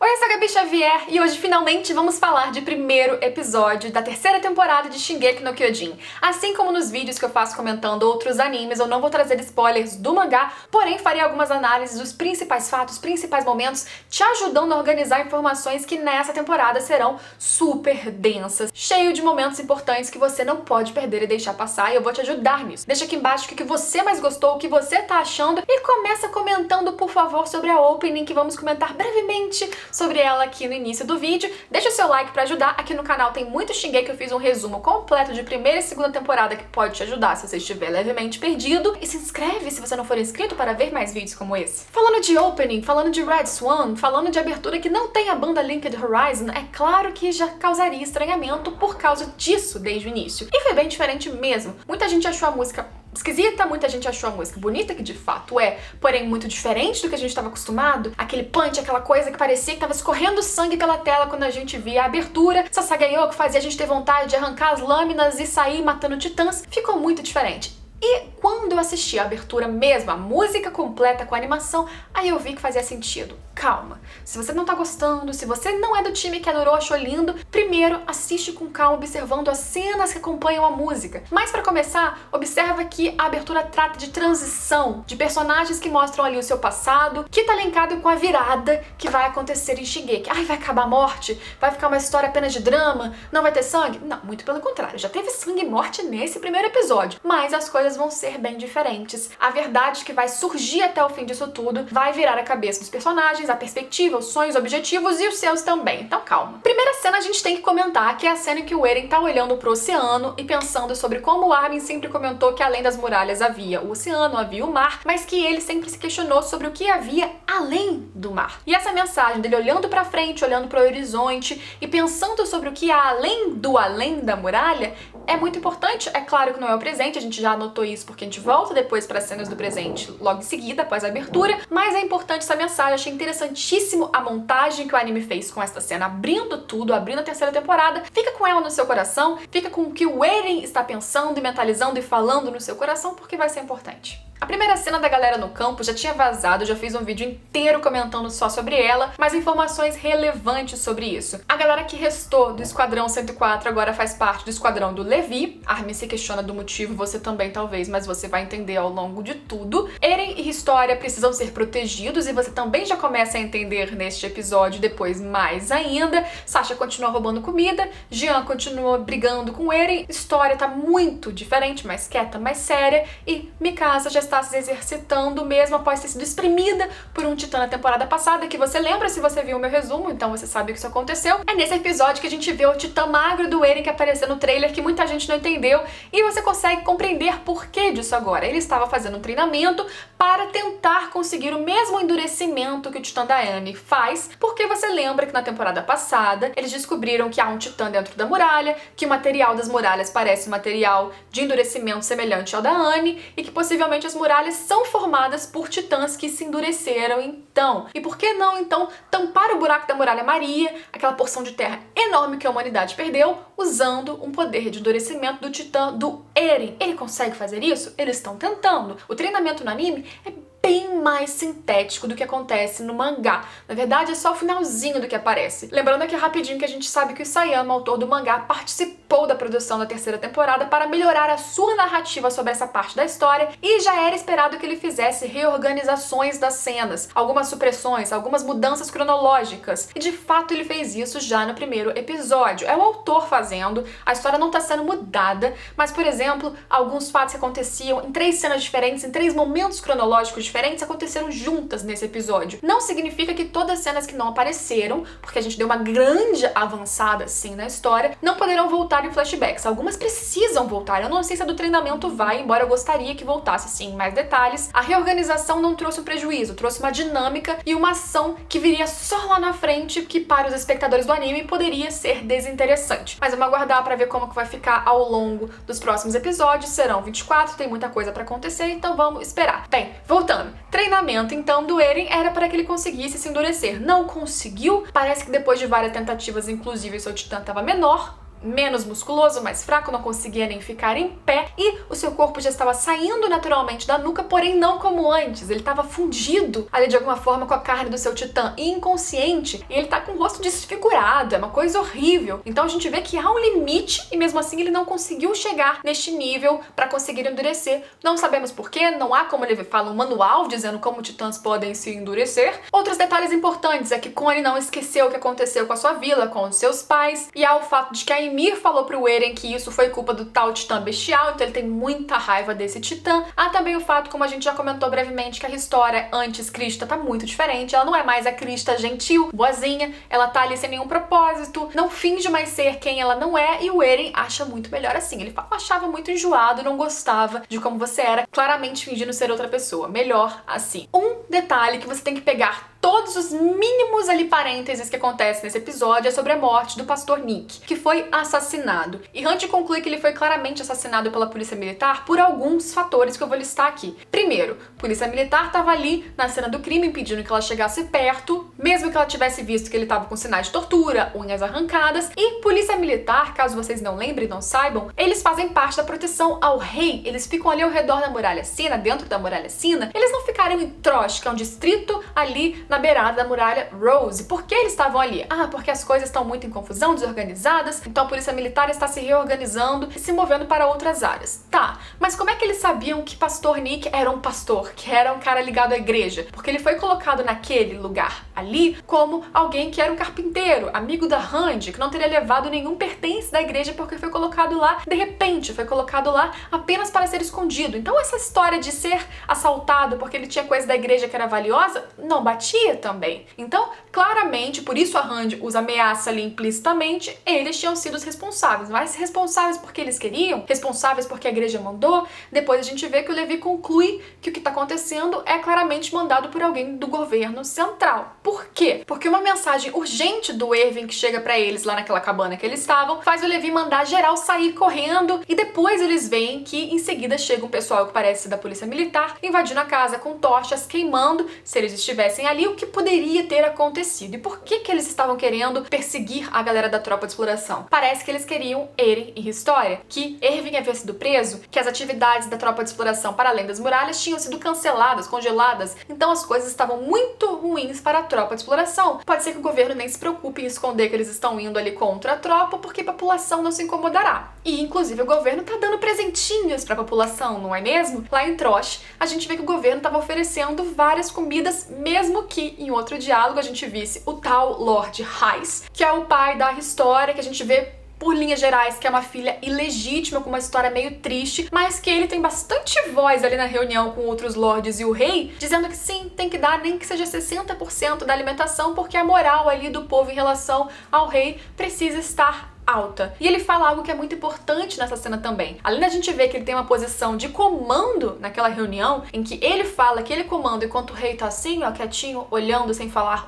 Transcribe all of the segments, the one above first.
Oi, eu sou a Gabi Xavier e hoje finalmente vamos falar de primeiro episódio da terceira temporada de Shingeki no Kyojin. Assim como nos vídeos que eu faço comentando outros animes, eu não vou trazer spoilers do mangá, porém farei algumas análises dos principais fatos, principais momentos, te ajudando a organizar informações que nessa temporada serão super densas, cheio de momentos importantes que você não pode perder e deixar passar, e eu vou te ajudar nisso. Deixa aqui embaixo o que você mais gostou, o que você tá achando, e começa comentando, por favor, sobre a opening, que vamos comentar brevemente sobre ela aqui no início do vídeo. Deixa o seu like pra ajudar. Aqui no canal tem muito Shingeki, eu fiz um resumo completo de primeira e segunda temporada que pode te ajudar se você estiver levemente perdido. E se inscreve se você não for inscrito para ver mais vídeos como esse. Falando de opening, falando de Red Swan, falando de abertura que não tem a banda Linked Horizon, é claro que já causaria estranhamento por causa disso desde o início. E foi bem diferente mesmo. Muita gente achou a música esquisita, muita gente achou a música bonita, que de fato é, porém muito diferente do que a gente estava acostumado. Aquele punch, aquela coisa que parecia que tava escorrendo sangue pela tela quando a gente via a abertura. Sasageyo, que fazia a gente ter vontade de arrancar as lâminas e sair matando titãs, ficou muito diferente. E quando eu assisti a abertura mesmo, a música completa com a animação, aí eu vi que fazia sentido. Calma, se você não tá gostando, se você não é do time que adorou, achou lindo, primeiro assiste com calma, observando as cenas que acompanham a música. Mas pra começar, observa que a abertura trata de transição, de personagens que mostram ali o seu passado, que tá linkado com a virada que vai acontecer em Shingeki. Ai, vai acabar a morte? Vai ficar uma história apenas de drama? Não vai ter sangue? Não, muito pelo contrário, já teve sangue e morte nesse primeiro episódio, mas as coisas vão ser bem diferentes. A verdade que vai surgir até o fim disso tudo vai virar a cabeça dos personagens, a perspectiva, os sonhos, objetivos e os seus também. Então calma. Primeira cena a gente tem que comentar, que é a cena em que o Eren tá olhando pro oceano e pensando sobre como o Armin sempre comentou que além das muralhas havia o oceano, havia o mar, mas que ele sempre se questionou sobre o que havia além do mar. E essa mensagem dele olhando pra frente, olhando pro horizonte e pensando sobre o que há além da muralha é muito importante. É claro que não é o presente, a gente já anotou isso porque a gente volta depois para as cenas do presente logo em seguida, após a abertura, mas é importante essa mensagem. Achei interessantíssimo a montagem que o anime fez com esta cena, abrindo tudo, abrindo a terceira temporada. Fica com ela no seu coração, fica com o que o Eren está pensando e mentalizando e falando no seu coração, porque vai ser importante. A primeira cena da galera no campo já tinha vazado, já fiz um vídeo inteiro comentando só sobre ela, mas informações relevantes sobre isso. A galera que restou do Esquadrão 104 agora faz parte do Esquadrão do Levi. Armin se questiona do motivo, você também talvez, mas você vai entender ao longo de tudo. Eren e Historia precisam ser protegidos e você também já começa a entender neste episódio, depois mais ainda. Sasha continua roubando comida, Jean continua brigando com Eren, Historia tá muito diferente, mais quieta, mais séria, e Mikasa já está se exercitando mesmo após ter sido exprimida por um titã na temporada passada, que você lembra se você viu o meu resumo, então você sabe que isso aconteceu. É nesse episódio que a gente vê o titã magro do Eren que apareceu no trailer, que muita gente não entendeu, e você consegue compreender por que disso agora. Ele estava fazendo um treinamento para tentar conseguir o mesmo endurecimento que o titã da Anne faz, porque você lembra que na temporada passada eles descobriram que há um titã dentro da muralha, que o material das muralhas parece um material de endurecimento semelhante ao da Anne, e que possivelmente as muralhas são formadas por titãs que se endureceram então. E por que não, então, tampar o buraco da Muralha Maria, aquela porção de terra enorme que a humanidade perdeu, usando um poder de endurecimento do titã do Eren? Ele consegue fazer isso? Eles estão tentando. O treinamento no anime é bem mais sintético do que acontece no mangá. Na verdade, é só o finalzinho do que aparece. Lembrando aqui rapidinho que a gente sabe que o Isayama, autor do mangá, participou da produção da terceira temporada para melhorar a sua narrativa sobre essa parte da história, e já era esperado que ele fizesse reorganizações das cenas, algumas supressões, algumas mudanças cronológicas, e de fato ele fez isso já no primeiro episódio. É o autor fazendo, a história não está sendo mudada, mas, por exemplo, alguns fatos que aconteciam em 3 cenas diferentes, em 3 momentos cronológicos diferentes, aconteceram juntas nesse episódio. Não significa que todas as cenas que não apareceram, porque a gente deu uma grande avançada assim na história, não poderão voltar em flashbacks. Algumas precisam voltar. Eu não sei se a do treinamento vai, embora eu gostaria que voltasse sim em mais detalhes. A reorganização não trouxe um prejuízo, trouxe uma dinâmica e uma ação que viria só lá na frente, que para os espectadores do anime poderia ser desinteressante. Mas vamos aguardar para ver como que vai ficar ao longo dos próximos episódios. Serão 24, tem muita coisa para acontecer, então vamos esperar. Bem, voltando. Treinamento, então, do Eren era para que ele conseguisse se endurecer. Não conseguiu. Parece que depois de várias tentativas, inclusive, seu titã estava menor, menos musculoso, mais fraco, não conseguia nem ficar em pé e o seu corpo já estava saindo naturalmente da nuca, porém não como antes. Ele estava fundido ali de alguma forma com a carne do seu titã e inconsciente, e ele tá com o rosto desfigurado, é uma coisa horrível. Então a gente vê que há um limite e mesmo assim ele não conseguiu chegar neste nível para conseguir endurecer. Não sabemos porquê, não há, como ele fala, um manual dizendo como titãs podem se endurecer. Outros detalhes importantes é que Connie não esqueceu o que aconteceu com a sua vila, com os seus pais, e há o fato de que a Ymir falou pro Eren que isso foi culpa do tal titã bestial, então ele tem muita raiva desse titã. Há também o fato, como a gente já comentou brevemente, que a história antes Krista tá muito diferente, ela não é mais a Krista gentil, boazinha, ela tá ali sem nenhum propósito, não finge mais ser quem ela não é, e o Eren acha muito melhor assim. Ele achava muito enjoado, não gostava de como você era, claramente fingindo ser outra pessoa. Melhor assim. Um detalhe que você tem que pegar todos os mínimos ali parênteses que acontecem nesse episódio é sobre a morte do pastor Nick, que foi assassinado. E Hunt conclui que ele foi claramente assassinado pela polícia militar por alguns fatores que eu vou listar aqui. Primeiro, a polícia militar estava ali na cena do crime impedindo que ela chegasse perto, mesmo que ela tivesse visto que ele estava com sinais de tortura, unhas arrancadas. E polícia militar, caso vocês não lembrem e não saibam, eles fazem parte da proteção ao rei. Eles ficam ali ao redor da Muralha Sina, dentro da Muralha Sina. Eles não ficariam em Trosh, que é um distrito ali na beirada da Muralha Rose. Por que eles estavam ali? Ah, porque as coisas estão muito em confusão, desorganizadas, então a polícia militar está se reorganizando e se movendo para outras áreas. Tá, mas como é que eles sabiam que pastor Nick era um pastor, que era um cara ligado à igreja? Porque ele foi colocado naquele lugar ali como alguém que era um carpinteiro, amigo da Randy, que não teria levado nenhum pertence da igreja porque foi colocado lá de repente, foi colocado lá apenas para ser escondido. Então essa história de ser assaltado porque ele tinha coisa da igreja que era valiosa, não batia também. Então, claramente, por isso a Randy os ameaça ali implicitamente, eles tinham sido os responsáveis, mas responsáveis porque eles queriam, responsáveis porque a igreja mandou. Depois a gente vê que o Levi conclui que o que está acontecendo é claramente mandado por alguém do governo central. Por quê? Porque uma mensagem urgente do Erwin que chega pra eles lá naquela cabana que eles estavam, faz o Levi mandar geral sair correndo, e depois eles veem que em seguida chega um pessoal que parece da polícia militar, invadindo a casa com tochas, queimando, se eles estivessem ali, o que poderia ter acontecido. E por que eles estavam querendo perseguir a galera da tropa de exploração? Parece que eles queriam Eren e Historia, que Erwin havia sido preso, que as atividades da tropa de exploração para além das muralhas tinham sido canceladas, congeladas, então as coisas estavam muito ruins para a tropa de exploração. Pode ser que o governo nem se preocupe em esconder que eles estão indo ali contra a tropa, porque a população não se incomodará. E inclusive o governo tá dando presentinhos para a população, não é mesmo? Lá em Trosh, a gente vê que o governo estava oferecendo várias comidas, mesmo que em outro diálogo a gente visse o tal Lord Heiss, que é o pai da História, que a gente vê por linhas gerais que é uma filha ilegítima com uma história meio triste, mas que ele tem bastante voz ali na reunião com outros lords e o rei, dizendo que sim, tem que dar nem que seja 60% da alimentação, porque a moral ali do povo em relação ao rei precisa estar alta. E ele fala algo que é muito importante nessa cena também. Além da gente ver que ele tem uma posição de comando naquela reunião, em que ele fala que ele comanda enquanto o rei tá assim, ó, quietinho, olhando sem falar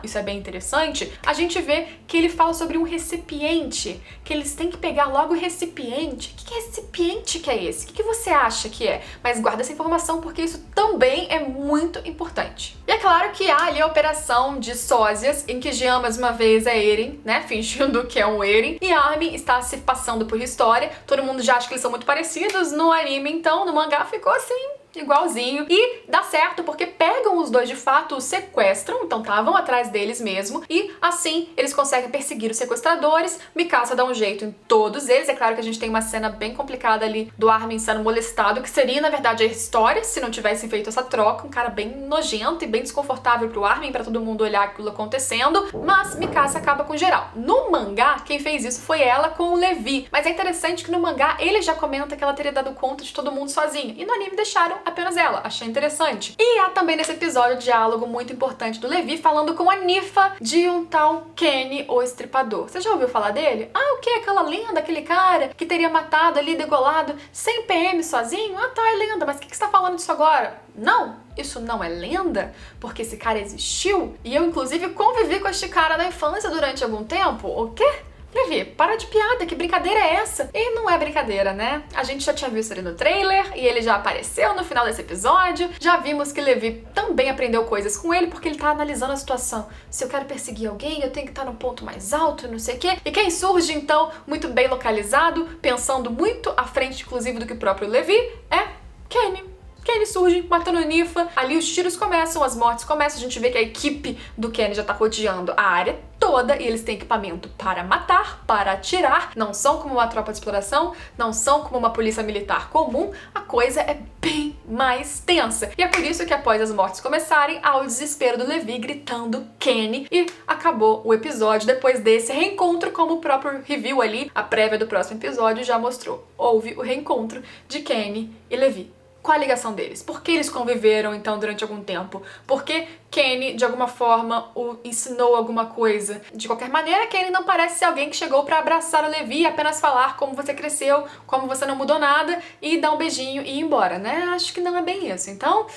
isso é bem interessante, a gente vê que ele fala sobre um recipiente, que eles têm que pegar logo o recipiente. Que recipiente que é esse? O que você acha que é? Mas guarda essa informação porque isso também é muito importante. E é claro que há ali a operação de sósias, em que Jean mais uma vez é Eren, né, fingindo que é um Eren, e Armin está se passando por História. Todo mundo já acha que eles são muito parecidos no anime, então no mangá ficou assim, igualzinho, e dá certo porque pegam os dois de fato, os sequestram, então estavam atrás deles mesmo, e assim eles conseguem perseguir os sequestradores. Mikasa dá um jeito em todos eles. É claro que a gente tem uma cena bem complicada ali do Armin sendo molestado, que seria na verdade a História se não tivessem feito essa troca, um cara bem nojento e bem desconfortável pro Armin, pra todo mundo olhar aquilo acontecendo, mas Mikasa acaba com geral. No mangá, quem fez isso foi ela com o Levi, mas é interessante que no mangá ele já comenta que ela teria dado conta de todo mundo sozinha, e no anime deixaram apenas ela. Achei interessante. E há também nesse episódio um diálogo muito importante do Levi falando com a Nifa de um tal Kenny, o Estripador. Você já ouviu falar dele? Ah, o que? Aquela lenda, aquele cara que teria matado ali, degolado 100 PM sozinho? Ah, tá, é lenda, mas o que você tá falando disso agora? Não, isso não é lenda, porque esse cara existiu, e eu inclusive convivi com este cara da infância durante algum tempo. O quê? Levi, para de piada, que brincadeira é essa? E não é brincadeira, né? A gente já tinha visto ele no trailer e ele já apareceu no final desse episódio. Já vimos que Levi também aprendeu coisas com ele porque ele tá analisando a situação. Se eu quero perseguir alguém, eu tenho que estar no ponto mais alto, não sei o quê. E quem surge, então, muito bem localizado, pensando muito à frente, inclusive, do que o próprio Levi, é Kenny. Kenny surge, matando a Nifa. Ali os tiros começam, as mortes começam. A gente vê que a equipe do Kenny já tá rodeando a área toda e eles têm equipamento para matar, para atirar. Não são como uma tropa de exploração, não são como uma polícia militar comum. A coisa é bem mais tensa. E é por isso que após as mortes começarem, há o desespero do Levi gritando Kenny e acabou o episódio depois desse reencontro, como o próprio review ali, a prévia do próximo episódio já mostrou. Houve o reencontro de Kenny e Levi. Qual a ligação deles? Por que eles conviveram, então, durante algum tempo? Por que Kenny, de alguma forma, o ensinou alguma coisa? De qualquer maneira, Kenny não parece ser alguém que chegou pra abraçar o Levi e apenas falar como você cresceu, como você não mudou nada e dar um beijinho e ir embora, né? Acho que não é bem isso. Então,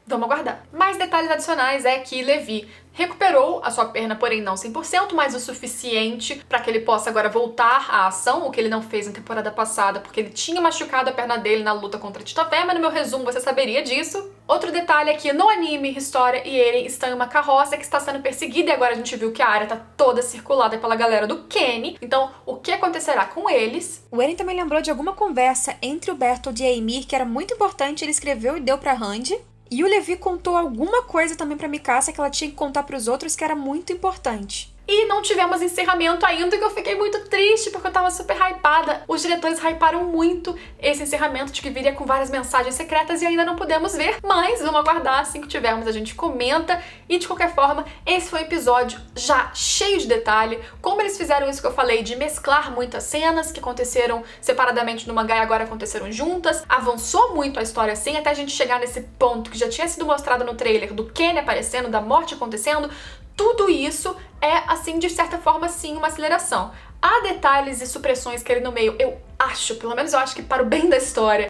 vamos aguardar. Mais detalhes adicionais é que Levi recuperou a sua perna, porém não 100%, mas o suficiente para que ele possa agora voltar à ação, o que ele não fez na temporada passada, porque ele tinha machucado a perna dele na luta contra Tita Fé, mas no meu resumo você saberia disso. Outro detalhe é que no anime, Historia e Eren estão em uma carroça que está sendo perseguida e agora a gente viu que a área tá toda circulada pela galera do Kenny. Então, o que acontecerá com eles? O Eren também lembrou de alguma conversa entre o Bertold e a Ymir que era muito importante, ele escreveu e deu pra Randy. E o Levi contou alguma coisa também pra Mikasa que ela tinha que contar pros outros que era muito importante. E não tivemos encerramento ainda, que eu fiquei muito triste, porque eu tava super hypada. Os diretores hyparam muito esse encerramento, de que viria com várias mensagens secretas e ainda não podemos ver. Mas vamos aguardar, assim que tivermos a gente comenta. E de qualquer forma, esse foi um episódio já cheio de detalhe. Como eles fizeram isso que eu falei, de mesclar muitas cenas que aconteceram separadamente no mangá e agora aconteceram juntas. Avançou muito a história assim, até a gente chegar nesse ponto que já tinha sido mostrado no trailer, do Kenny aparecendo, da morte acontecendo. Tudo isso é, assim, de certa forma, sim, uma aceleração. Há detalhes e supressões que ali no meio, eu acho, pelo menos eu acho que para o bem da história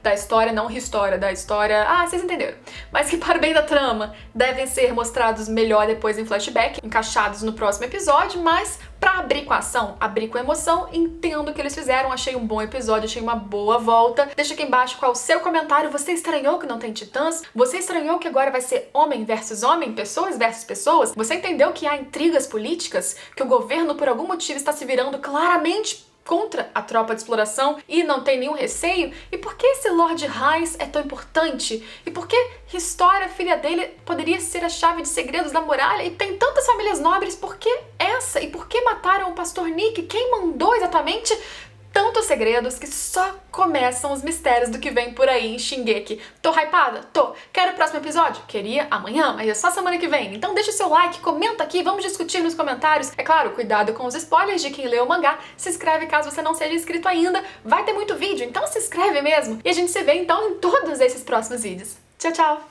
não história, da história, vocês entenderam, mas que para o bem da trama devem ser mostrados melhor depois em flashback, encaixados no próximo episódio, mas pra abrir com a ação, abrir com a emoção, entendo o que eles fizeram, achei um bom episódio, achei uma boa volta. Deixa aqui embaixo qual o seu comentário, você estranhou que não tem titãs? Você estranhou que agora vai ser homem versus homem, pessoas versus pessoas? Você entendeu que há intrigas políticas? Que o governo por algum motivo está se virando claramente contra a tropa de exploração e não tem nenhum receio? E por que esse Lord Hais é tão importante? E por que Historia, filha dele, poderia ser a chave de segredos da muralha? E tem tantas famílias nobres, por que essa? E por que mataram o pastor Nick? Quem mandou exatamente? Tantos segredos que só começam os mistérios do que vem por aí em Shingeki. Tô hypada? Tô. Quero o próximo episódio? Queria amanhã, mas é só semana que vem. Então deixa o seu like, comenta aqui, vamos discutir nos comentários. É claro, cuidado com os spoilers de quem leu o mangá. Se inscreve caso você não seja inscrito ainda. Vai ter muito vídeo, então se inscreve mesmo. E a gente se vê então em todos esses próximos vídeos. Tchau, tchau!